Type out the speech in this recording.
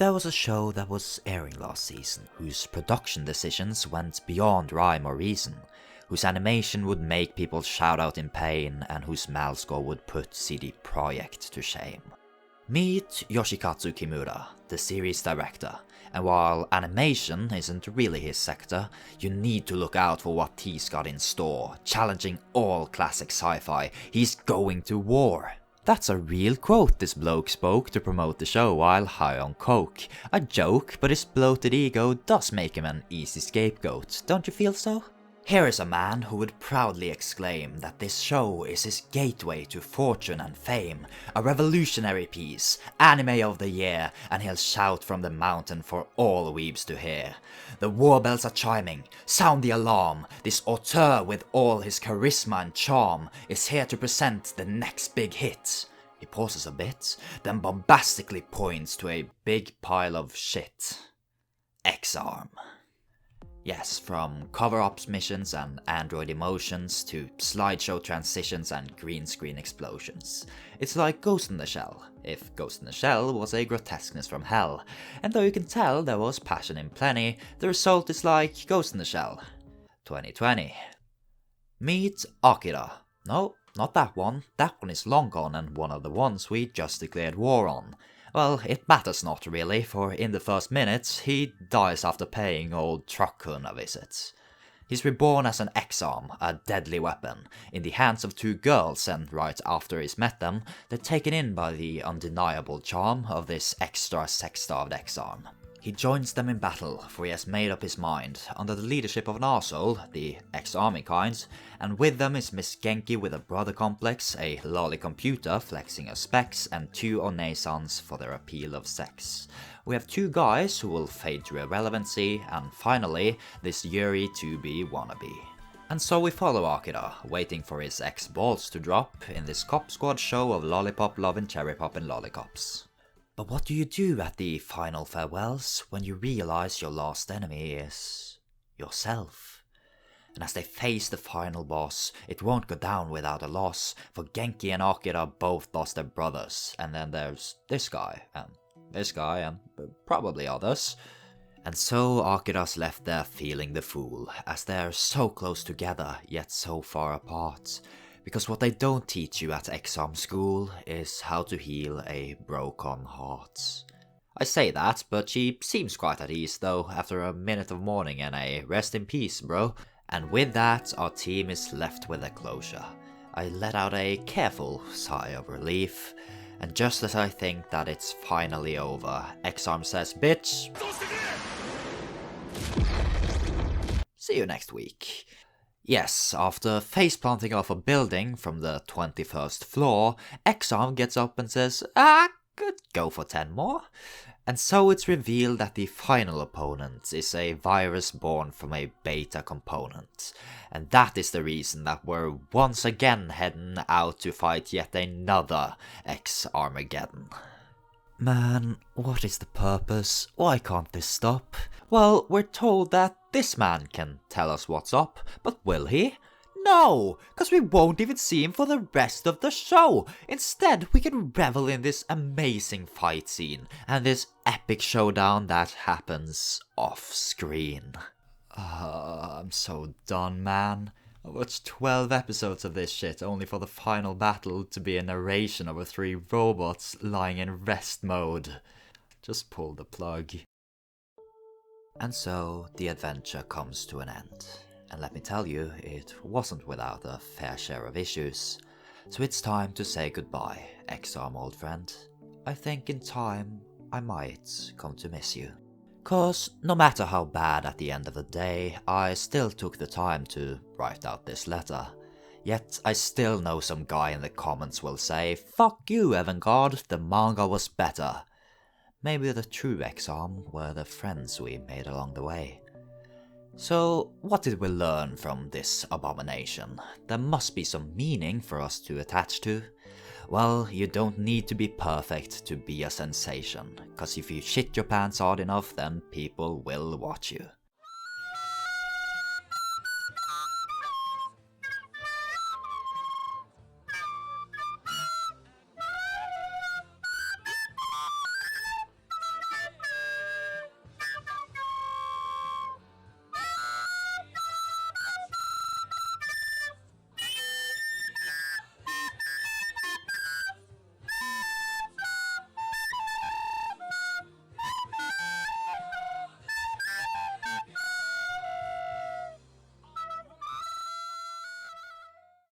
There was a show that was airing last season, whose production decisions went beyond rhyme or reason, whose animation would make people shout out in pain, and whose mal score would put CD Projekt to shame. Meet Yoshikatsu Kimura, the series director, and while animation isn't really his sector, you need to look out for what he's got in store, challenging all classic sci-fi. He's going to war. That's a real quote this bloke spoke to promote the show while high on coke. A joke, but his bloated ego does make him an easy scapegoat, don't you feel so? Here is a man who would proudly exclaim that this show is his gateway to fortune and fame, a revolutionary piece, anime of the year, and he'll shout from the mountain for all weebs to hear. The war bells are chiming, sound the alarm, this auteur with all his charisma and charm is here to present the next big hit. He pauses a bit, then bombastically points to a big pile of shit. X-Arm. Yes, from cover-ups missions and android emotions to slideshow transitions and green screen explosions. It's like Ghost in the Shell, if Ghost in the Shell was a grotesqueness from hell. And though you can tell there was passion in plenty, the result is like Ghost in the Shell. 2020. Meet Akira. No, not that one. That one is long gone and one of the ones we just declared war on. Well, it matters not really, for in the first minutes, he dies after paying old Truck-kun a visit. He's reborn as an X-Arm, a deadly weapon, in the hands of two girls, and right after he's met them, they're taken in by the undeniable charm of this extra sex-starved X-Arm. He joins them in battle, for he has made up his mind, under the leadership of an arsehole, the ex-army kind, and with them is Miss Genki with a brother complex, a lolly computer flexing her specs, and two onesans for their appeal of sex. We have two guys who will fade to irrelevancy, and finally, this Yuri 2B wannabe. And so we follow Akira, waiting for his ex-balls to drop, in this cop squad show of lollipop loving cherry pop and lollipops. But what do you do at the final farewells when you realize your last enemy is yourself? And as they face the final boss, it won't go down without a loss, for Genki and Akira both lost their brothers, and then there's this guy, and probably others. And so Akira's left there feeling the fool, as they're so close together, yet so far apart. Because what they don't teach you at X-Arm school is how to heal a broken heart. I say that, but she seems quite at ease though, after a minute of mourning and a rest in peace, bro. And with that, our team is left with a closure. I let out a careful sigh of relief, and just as I think that it's finally over, X-Arm says, "Bitch! See you next week." Yes, after face-planting off a building from the 21st floor, X-Arm gets up and says, could go for 10 more. And so it's revealed that the final opponent is a virus born from a beta component. And that is the reason that we're once again heading out to fight yet another X-Armageddon. Man, what is the purpose? Why can't this stop? Well, we're told that this man can tell us what's up, but will he? No, cause we won't even see him for the rest of the show. Instead, we can revel in this amazing fight scene, and this epic showdown that happens off-screen. I'm so done, man. I watched 12 episodes of this shit only for the final battle to be a narration over 3 robots lying in rest mode. Just pull the plug. And so the adventure comes to an end. And let me tell you, it wasn't without a fair share of issues. So it's time to say goodbye, X-Arm old friend. I think in time I might come to miss you. Cause no matter how bad at the end of the day, I still took the time to write out this letter. Yet I still know some guy in the comments will say, "Fuck you, Evangard, the manga was better." Maybe the true X-Arm were the friends we made along the way. So, what did we learn from this abomination? There must be some meaning for us to attach to. Well, you don't need to be perfect to be a sensation, cause if you shit your pants hard enough, then people will watch you.